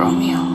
Romeo.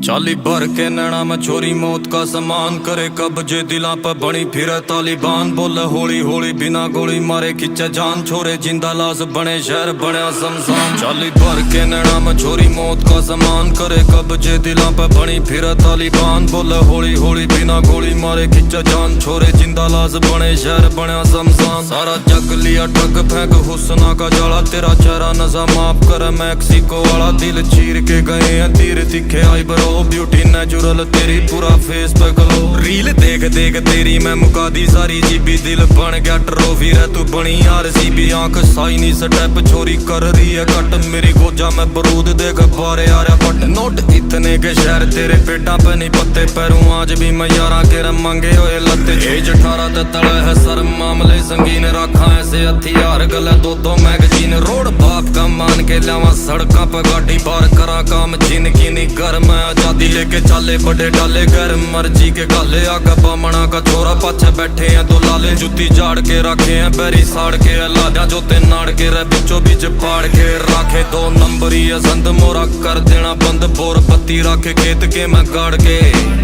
चाली भर के नैना में छोरी मौत का सामान करे कब्जे दिला पर बनी फिरे तालिबान बोले होली होली बिना गोली मारे खिंचे जान छोरे जिंदा लाश बने शहर बने शमशान। चाली भर के नैना में छोरी मौत का सामान करे कब्जे दिला पर बनी फिरे तालिबान बोले होली होली बिना गोली मारे खिंचे जान छोरे जिंदा लाश बने शहर बने शमशान। सारा जग लिया ठग फेंक हुस्ना का जाला तेरा चेहरा नशा माफ कर मैक्सिको वाला दिल चीर के गए हैं तीर दिखे आई बरो ब्यूटी नेचुरल तेरी पूरा फेस पे ग्लो रील देख देख तेरी मैं मुका दी सारी जीबी दिल बन गया ट्रॉफी रे तू बनी RCB आंख साइनी स्टेप छोरी कर रही है कट मेरी गोजा में बरूद देख बारे आ रहा बट नोट इतने के शहर तेरे पेटा पे नहीं पत्ते पैरों आज भी मैं यारा के मांगे हुए लत्ते एज 18 ते तले है सर मामले संगीन रखा ऐसे हथियार गले दो मैगजीन रोड बाप का मान के लावा सड़का पे गाड़ी बार करा काम जिनकी नहीं घर में आजादी लेके चाले बड़े डाले घर मर्जी के गाले आगा बामना का छोरा पाछे बैठे हैं दो लाले जुती झाड़ के रखे हैं बैरी साड़ के लादा जोते नाड़ के रे बिचो बीच पाड़ के राखे 2 नंबरी संद मोरा कर देना बंद बोर पत्ती रखे खेत के मैं गाड़ के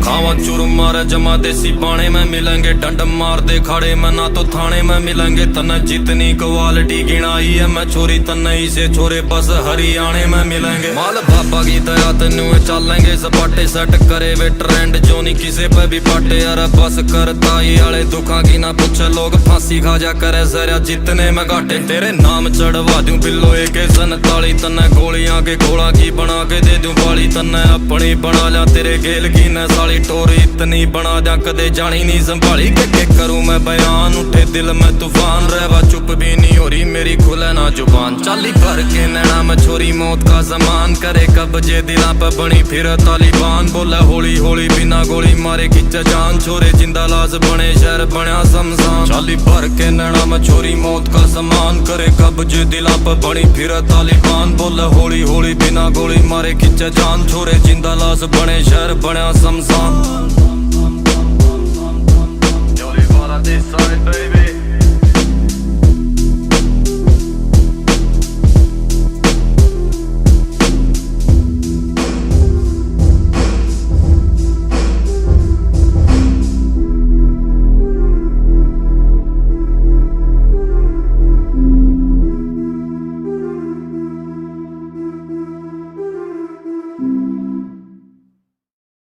खावा चुर मारे जमा देसी बाणे में मिलेंगे डंड मार दे खाड़े में ना तो थाने में मिलेंगे तने जितनी क्वालिटी गिनाई है मैं छोरी तने ही से छोरे बस हरियाणे में मिलेंगे माल बाबा की दया तेनू चलेंगे सपाटे सेट करे वे ट्रेंड जो नहीं किसे पे भी पाटे यार बस कर ताई वाले दुखा की ना पूछे लोग फांसी खा जा करे सर जितने मैं घाटे तेरे नाम चढ़वा दूं बिल्लो AK-47 तन्ने गोलियां के घोड़ा की बना के दे दूं बाली तन्ने अपनी बना लिया तेरे गेल की न साली टोरी इतनी बना दिया कदे जानी नहीं संभाली के करूं मैं बयान उठे दिल में तूफान रहवा चुप भी नहीं हो रही मेरी खुले ना जुबान चाली भर के नैना में छोरी मौत का सामान करे कब्जे दिला पे बनी फिर तालिबान बोले होली होली बिना गोली मारे खिंचे जान छोरे जिंदा लाश बने शहर बना शमशान। चाली भर के नैना में छोरी मौत का सामान करे कब्जे दिला पे बनी फिर तालिबान बोले होली होली बिना गोली मारे खिंचे जान छोरे जिंदा लाश बने शहर बना शमशान।